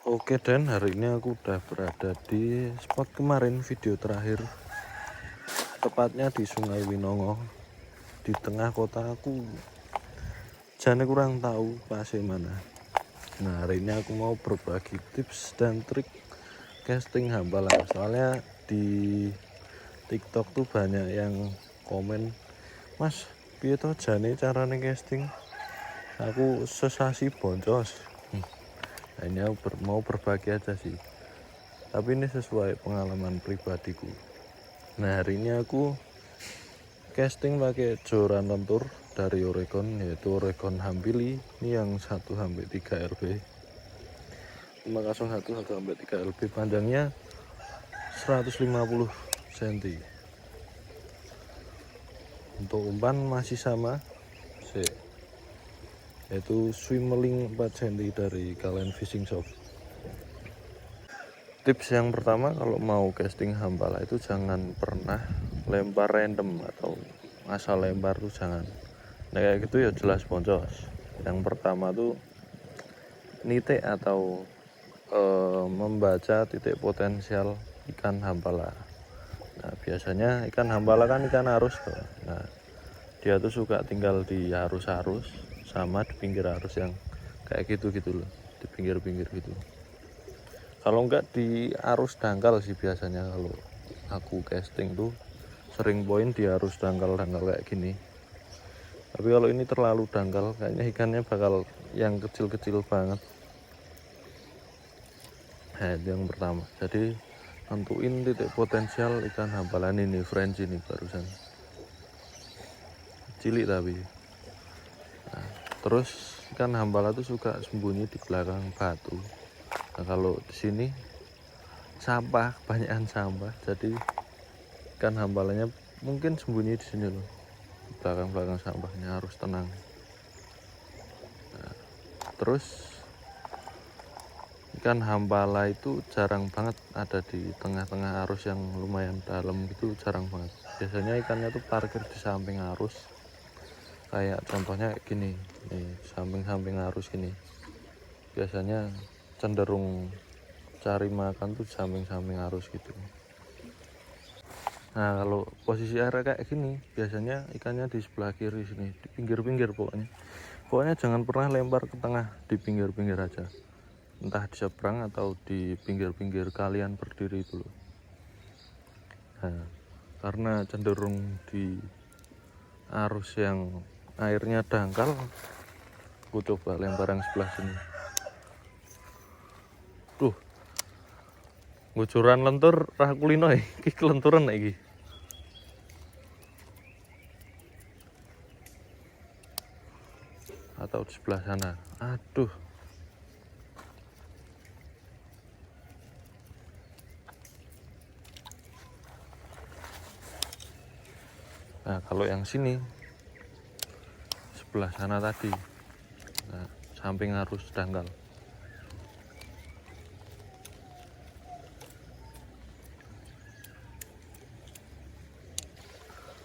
Oke Dan, hari ini aku udah berada di spot kemarin video terakhir, tepatnya di Sungai Winongo, di tengah kota. Aku jane kurang tahu pasnya mana. Nah, hari ini aku mau berbagi tips dan trik casting hambalang. Soalnya di TikTok tuh banyak yang komen, "Mas, piye to jane carane casting?" Aku sesasi boncos. Hanya mau berbagi aja sih, tapi ini sesuai pengalaman pribadiku. Nah, hari ini aku casting pakai joran lentur dari Oregon, yaitu Oregon Hambili. Ini yang 1-3 lb, 501 1-3 lb, panjangnya 150 cm. Untuk umpan masih sama, yaitu swimmeling 4 cm dari Kalen Fishing Shop. Tips yang pertama, kalau mau casting hambala itu jangan pernah lempar random atau asal lempar tuh jangan. Nah, kayak gitu ya jelas boncos. Yang pertama tuh nitik atau membaca titik potensial ikan hambala. Nah, biasanya ikan hambala kan ikan arus tuh. Nah, dia tuh suka tinggal di arus-arus sama di pinggir arus yang kayak gitu loh, di pinggir-pinggir gitu. Kalau enggak di arus dangkal sih biasanya. Kalau aku casting tuh sering poin di arus dangkal kayak gini. Tapi kalau ini terlalu dangkal, kayaknya ikannya bakal yang kecil-kecil banget. Nah, itu yang pertama. Jadi tentuin titik potensial ikan hambalan ini. French ini barusan cilik tapi. Nah, terus ikan hambala tuh suka sembunyi di belakang batu. Nah, kalau di sini sampah, kebanyakan sampah, jadi ikan hambalanya mungkin sembunyi di sini loh, di belakang sampahnya. Harus tenang. Nah, terus ikan hambala itu jarang banget ada di tengah-tengah arus yang lumayan dalam gitu, jarang banget. Biasanya ikannya tuh parkir di samping arus, kayak contohnya gini nih, samping arus gini. Biasanya cenderung cari makan tuh samping arus gitu. Nah, kalau posisi area kayak gini, biasanya ikannya di sebelah kiri sini, di pinggir-pinggir pokoknya jangan pernah lempar ke tengah, di pinggir-pinggir aja, entah di seberang atau di pinggir-pinggir kalian berdiri itu loh. Nah, karena cenderung di arus yang airnya dangkal, aku coba lempar yang sebelah sini. Tuh, ngucuran lentur rakulino iki kelenturan iki. Atau di sebelah sana. Aduh. Nah, kalau yang sini sebelah sana tadi, nah, samping arus dangkal.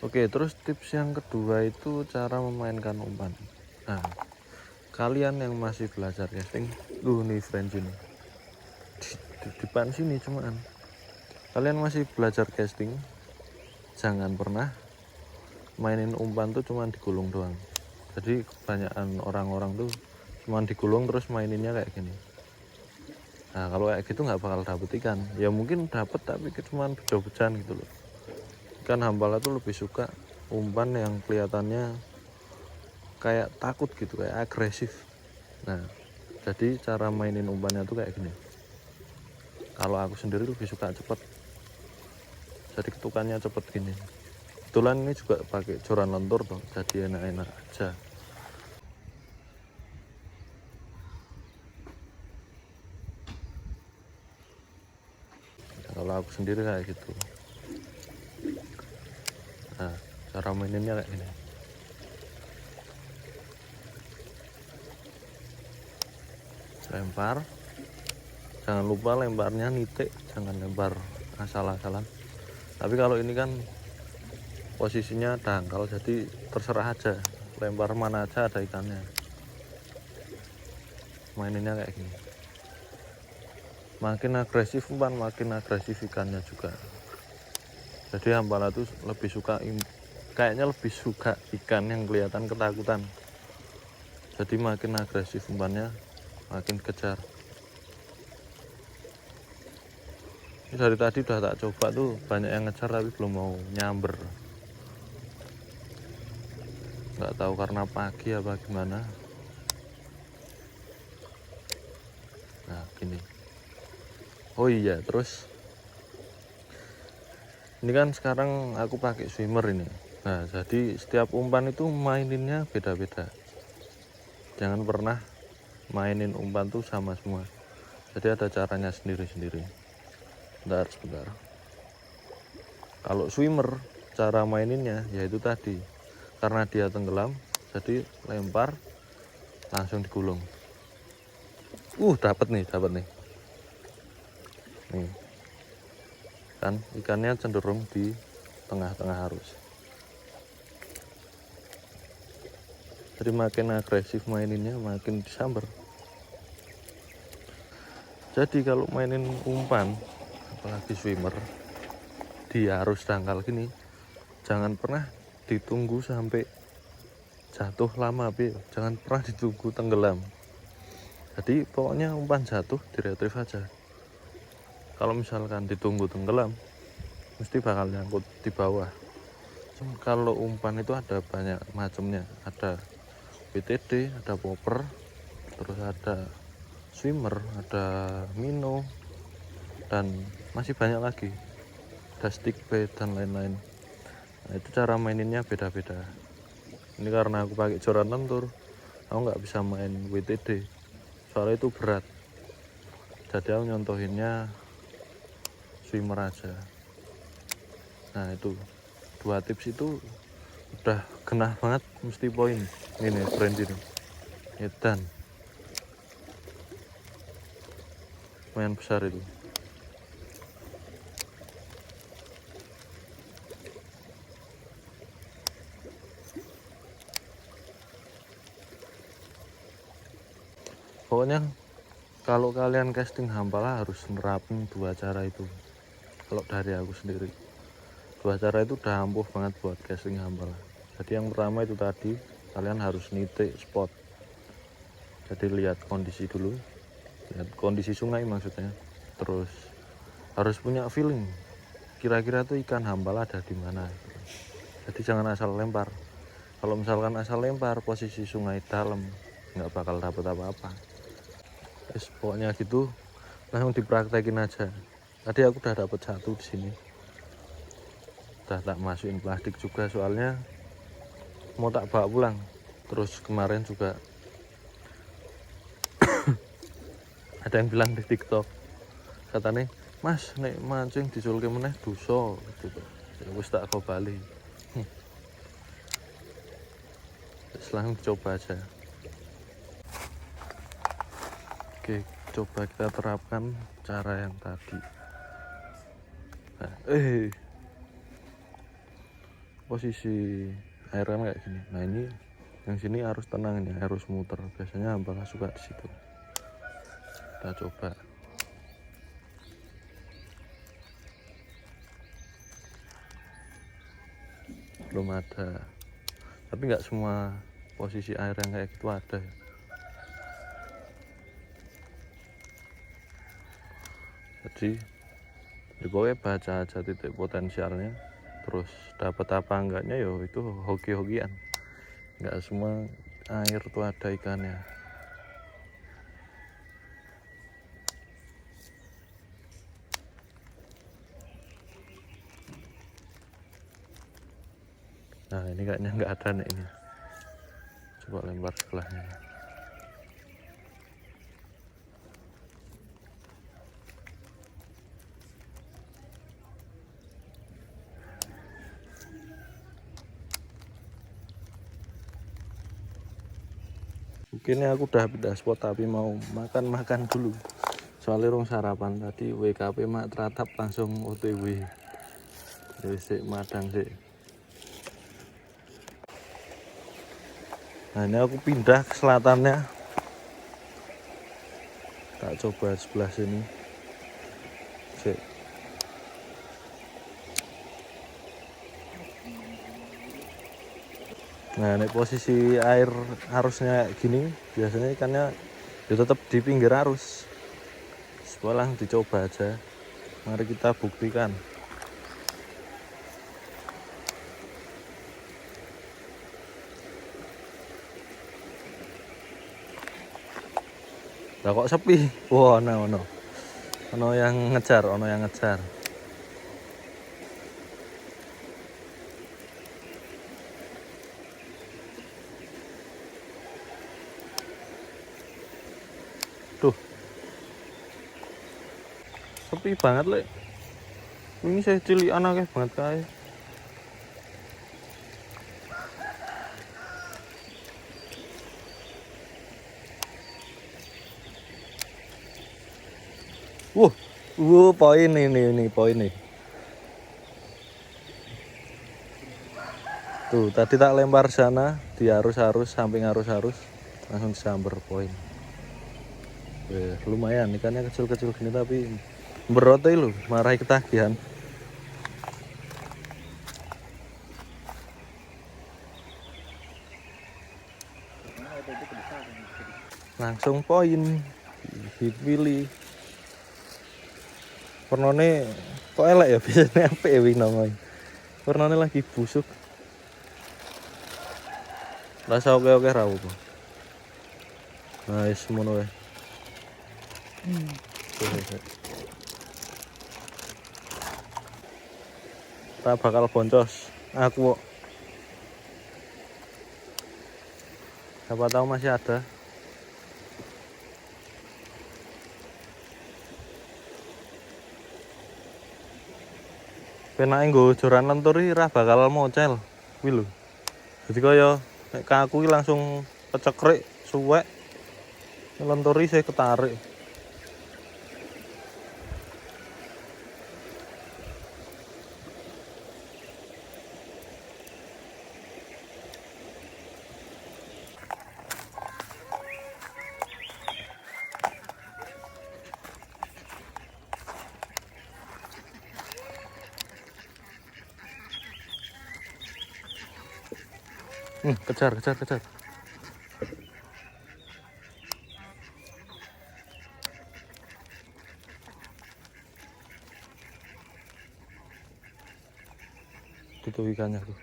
Oke, terus tips yang kedua itu cara memainkan umpan. Nah, kalian yang masih belajar casting, nih French ini di depan sini cuman. Kalian masih belajar casting, jangan pernah mainin umpan tuh cuman digulung doang. Jadi kebanyakan orang-orang tuh cuman digulung terus maininnya kayak gini. Nah, kalau kayak gitu nggak bakal dapet ikan. Ya mungkin dapet tapi cuman bejo-bejan gitu loh. Ikan hambala tuh lebih suka umpan yang kelihatannya kayak takut gitu, kayak agresif. Nah, jadi cara mainin umpannya tuh kayak gini. Kalau aku sendiri lebih suka cepet, jadi ketukannya cepet gini. Kebetulan ini juga pakai joran lentur tuh, jadi enak-enak aja. Nah, kalau aku sendiri kayak gitu. Nah, cara maininnya kayak gini. Lempar, jangan lupa lemparnya nitik, jangan lempar asal-asalan. Tapi kalau ini kan posisinya dangkal, jadi terserah aja, lempar mana aja ada ikannya. Maininnya kayak gini. makin agresif umpan makin agresif ikannya juga. Jadi Hambala tuh lebih suka kayaknya lebih suka ikan yang kelihatan ketakutan. Jadi makin agresif umpannya makin kejar. Dari tadi udah tak coba tuh banyak yang ngejar tapi belum mau nyamber. Nggak tahu karena pagi apa gimana. Nah gini. Oh iya, terus ini kan sekarang aku pakai swimmer ini. Nah jadi setiap umpan itu maininnya beda-beda. Jangan pernah mainin umpan tuh sama semua. Jadi ada caranya sendiri-sendiri. Sebentar. Kalau swimmer cara maininnya yaitu tadi, karena dia tenggelam jadi lempar langsung digulung. Dapat nih nih kan ikannya cenderung di tengah-tengah arus. Jadi makin agresif maininnya makin disamber. Jadi kalau mainin umpan apalagi swimmer di arus dangkal gini, jangan pernah ditunggu sampai jatuh lama, jangan pernah ditunggu tenggelam. Jadi pokoknya umpan jatuh diretrieve aja. Kalau misalkan ditunggu tenggelam mesti bakal nyangkut di bawah. Kalau umpan itu ada banyak macamnya, ada WTD, ada popper, terus ada swimmer, ada minnow, dan masih banyak lagi, ada stick bait dan lain-lain. Nah, itu cara maininnya beda-beda. Ini karena aku pakai joran lentur, aku nggak bisa main WTD soalnya itu berat. Jadi aku nyontohinnya swimmer aja. Nah itu 2 tips itu udah genah banget, mesti poin. Ini friend ini edan lumayan besar itu. Pokoknya kalau kalian casting Hambala harus nerapin 2 cara itu. Kalau dari aku sendiri 2 cara itu udah ampuh banget buat casting Hambala. Jadi yang pertama itu tadi, kalian harus nitik spot. Jadi lihat kondisi dulu, lihat kondisi sungai maksudnya. Terus harus punya feeling, kira-kira tuh ikan Hambala ada di mana. Jadi jangan asal lempar. Kalau misalkan asal lempar posisi sungai dalam, nggak bakal dapet apa-apa. Pokoknya gitu, langsung dipraktekin aja. Tadi aku udah dapet 1 di sini. Udah tak masukin plastik juga soalnya mau tak bawa pulang. Terus kemarin juga ada yang bilang di TikTok, katanya, "Mas, nek mancing diculke meneh dosa," gitu. Ya wis tak go bali. Langsung coba aja. Oke, coba kita terapkan cara yang tadi. Nah, posisi air kan kayak gini. Nah ini yang sini harus tenang ya, harus muter. Biasanya Hambala suka di situ. Kita coba. Belum ada. Tapi nggak semua posisi air yang kayak gitu ada. Jadi pokoknya baca aja titik potensialnya, terus dapat apa enggaknya yo itu hoki-hokian. Nggak semua air tuh ada ikannya. Nah ini kayaknya nggak ada nih ini. Coba lempar sebelahnya. Mungkin aku udah pindah spot tapi mau makan dulu. Soalnya rong sarapan tadi WKP mak teratap langsung OTW. Sik madang sik. Nah ini aku pindah ke selatannya. Tak coba sebelah sini. Cek. Nah, ini posisi air arusnya kayak gini, biasanya ikannya ya tetap di pinggir arus. Sekolah dicoba aja. Mari kita buktikan. Lah kok sepi? Wah, ono yang ngejar, ono yang ngejar. Tuh. Sepi banget, Lek. Ini saya cilik anaknya banget kae. Poin ini poin nih. Tuh, tadi tak lempar sana di arus-arus, samping arus-arus, langsung disamber poin. Lumayan, ikannya kecil-kecil gini tapi berotai lu, marahi ketagihan. Langsung poin, dipilih. Warnane kok elek ya, biasanya apik ya wing nongol. Warnane lagi busuk. Rasa oke-oke ra opo. Nah, wis ngono wae. Tak bakal boncos. Aku kok. Siapa tahu masih ada. Penake nggo joran lenturi ra bakal mocel kuwi lho. Jadi kaya nek kaku langsung kecekrik suwek lenturi saya ketarik. Kejar. Tutup ikannya tuh.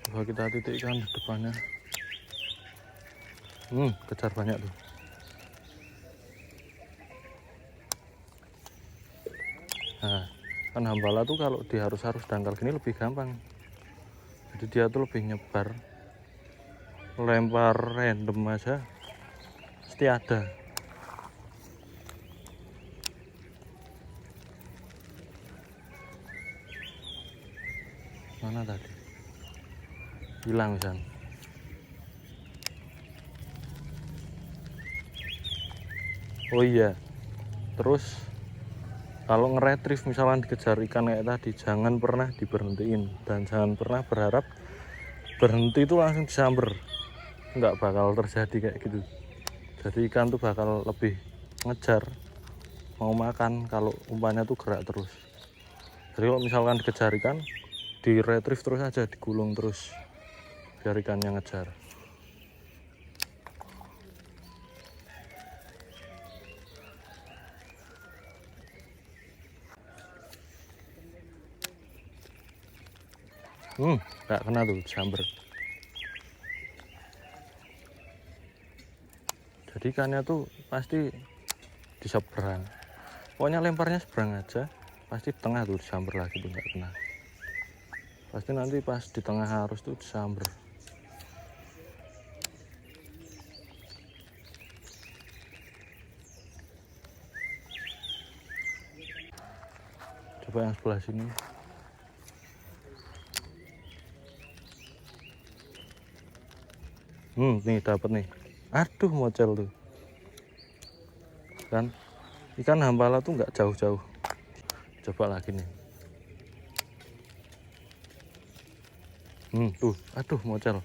Coba kita titik ikan di depannya. Kejar banyak tuh. Nah, kan hambala tuh kalau di arus-arus dangkal gini lebih gampang. Jadi dia tuh lebih nyebar. Lempar random aja pasti ada. Mana tadi? Hilang San. Oh iya. Terus kalau nge-retrieve misalnya dikejar ikan kayak tadi, jangan pernah diberhentiin dan jangan pernah berharap berhenti itu langsung disamber. Nggak bakal terjadi kayak gitu. Jadi ikan tuh bakal lebih ngejar, mau makan kalau umpannya tuh gerak terus. Jadi kalau misalkan dikejar ikan, di retrieve terus aja, digulung terus biar ikannya ngejar. Nggak kena tuh disamber. Jadi ikannya tuh pasti di seberang. Pokoknya lemparnya seberang aja, pasti tengah tuh disamber lagi tuh nggak kena. Pasti nanti pas di tengah arus tuh disamber. Coba yang sebelah sini. Nih dapat nih. Aduh, mocel tuh. Kan ikan hambala tuh nggak jauh-jauh. Coba lagi nih. Tuh, aduh mocel.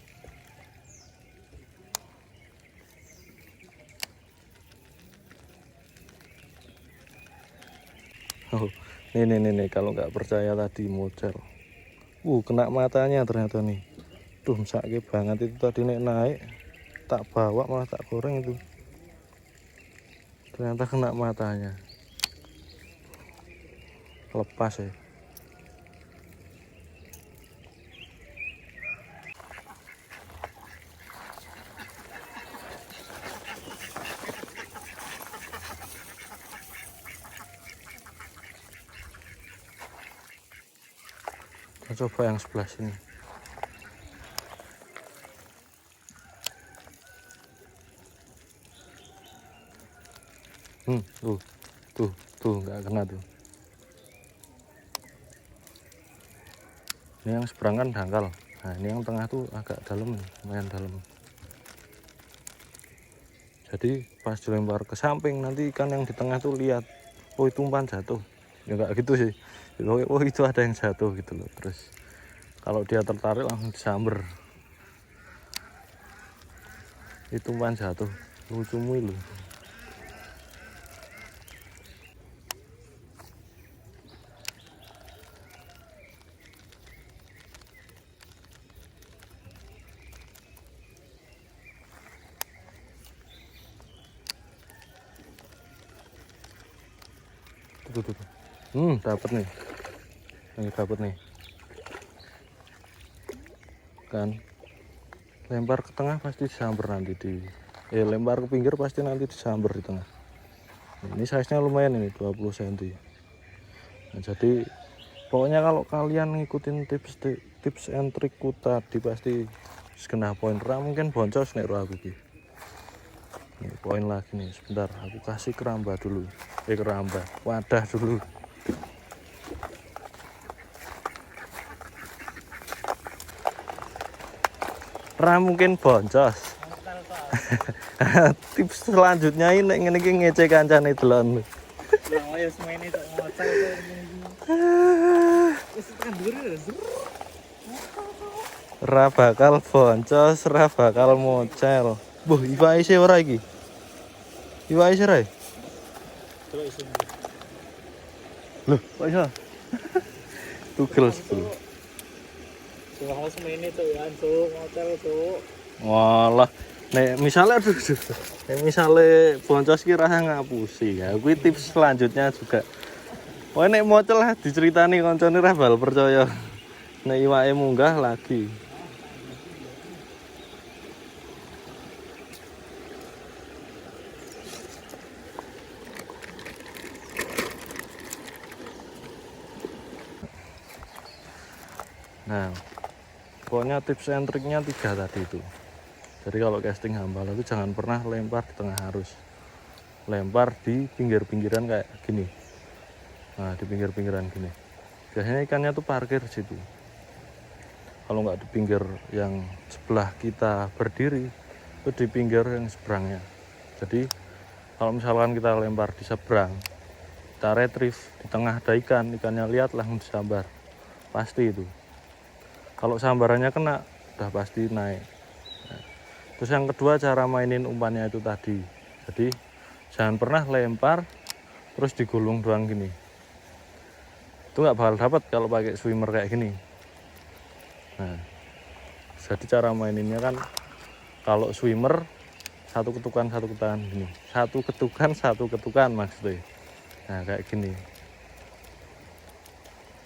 Oh, nih, kalau nggak percaya tadi mocel. Kena matanya ternyata nih. Tuh, sakit banget itu tadi naik. Tak bawa malah tak goreng itu. Ternyata kena matanya. Lepas ya. Kita coba yang sebelah sini. Tuh nggak kena tuh. Ini yang seberang kan dangkal. Nah, ini yang tengah tuh agak dalam nih, lumayan dalam. Jadi pas dilempar ke samping nanti ikan yang di tengah tuh lihat, oh itu umpan jatuh. Ya nggak gitu sih. Oh itu ada yang jatuh gitu loh. Terus kalau dia tertarik langsung disamber. Itu umpan jatuh. Lucu mulu. Tuh. Dapat nih. Ini dapat nih. Kan lempar ke tengah pasti disamber nanti lempar ke pinggir pasti nanti disamber di tengah. Ini size nya lumayan ini 20 cm. Nah, jadi pokoknya kalau kalian ngikutin tips and trikku tadi pasti kena poin. Mungkin boncos nek aku iki. Ini poin lagi nih, sebentar aku kasih keramba dulu. Wadah dulu. Mungkin boncos. Tips selanjutnya ini ngene iki ngece kancane delon. Ayo semene tok ngocel Ra bakal boncos, ra bakal mocel. Iwake isih ora iki? Iwake isih ra? Loh, kok iso? Tugel sebelum. Cuma semene tok ya, Cuk, ngocel, Cuk. Walah, nek misalnya boncos ki rasa ngapusi ya. Kuwi tips selanjutnya juga. Wah nek mocel lah diceritani koncone ra bal percaya. Nek iwake munggah lagi. Nah, pokoknya tips and triknya 3 tadi itu. Jadi kalau casting hambal itu jangan pernah lempar di tengah arus. Lempar di pinggir-pinggiran kayak gini. Nah, di pinggir-pinggiran gini. Biasanya ikannya tuh parkir situ. Kalau nggak di pinggir yang sebelah kita berdiri, itu di pinggir yang seberangnya. Jadi kalau misalkan kita lempar di seberang, kita retrieve di tengah ada ikannya lihat langsung disambar. Pasti itu. Kalau sambarannya kena, udah pasti naik. Nah, terus yang kedua cara mainin umpannya itu tadi. Jadi jangan pernah lempar terus digulung doang gini. Itu nggak bakal dapat kalau pakai swimmer kayak gini. Nah, jadi cara maininnya kan kalau swimmer satu ketukan gini. Satu ketukan maksudnya. Nah kayak gini.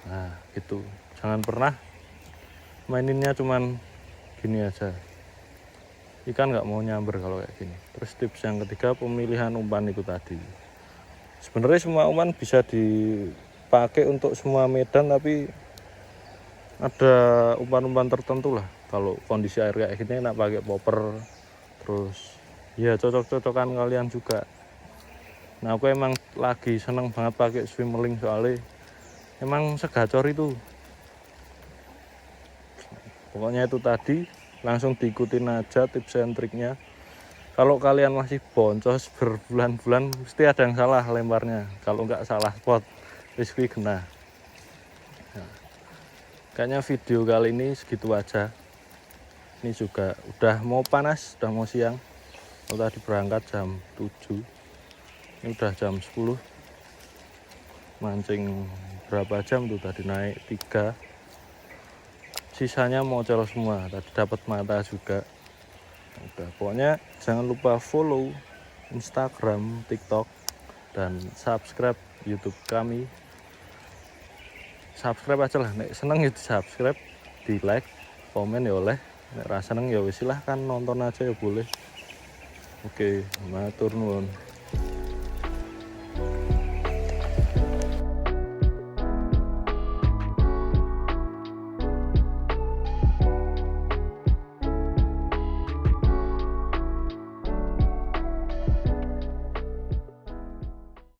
Nah gitu. Jangan pernah maininnya cuman gini aja. Ikan nggak mau nyamber kalau kayak gini. Terus tips yang ketiga pemilihan umpan itu tadi. Sebenarnya semua umpan bisa dipakai untuk semua medan, tapi ada umpan-umpan tertentu lah. Kalau kondisi air kayak gini enak pakai popper. Terus ya cocok-cocokan kalian juga. Nah aku emang lagi seneng banget pakai swimmerling soalnya emang segacor itu. Pokoknya itu tadi langsung diikutin aja tips and triknya. Kalau kalian masih boncos berbulan-bulan mesti ada yang salah lemparnya. Kalau nggak salah spot risky kena. Nah, kayaknya video kali ini segitu aja. Ini juga udah mau panas, udah mau siang. Kalau tadi berangkat jam 7, ini udah jam 10. mancing berapa jam tuh tadi, naik 3, sisanya mocel semua. Tadi dapat mata juga. Udah, pokoknya jangan lupa follow Instagram, TikTok, dan subscribe YouTube kami. Subscribe aja lah, nek seneng ya di subscribe, di like, komen ya oleh, nek rasa seneng ya wis silahkan nonton aja ya boleh. Oke, matur nuwun.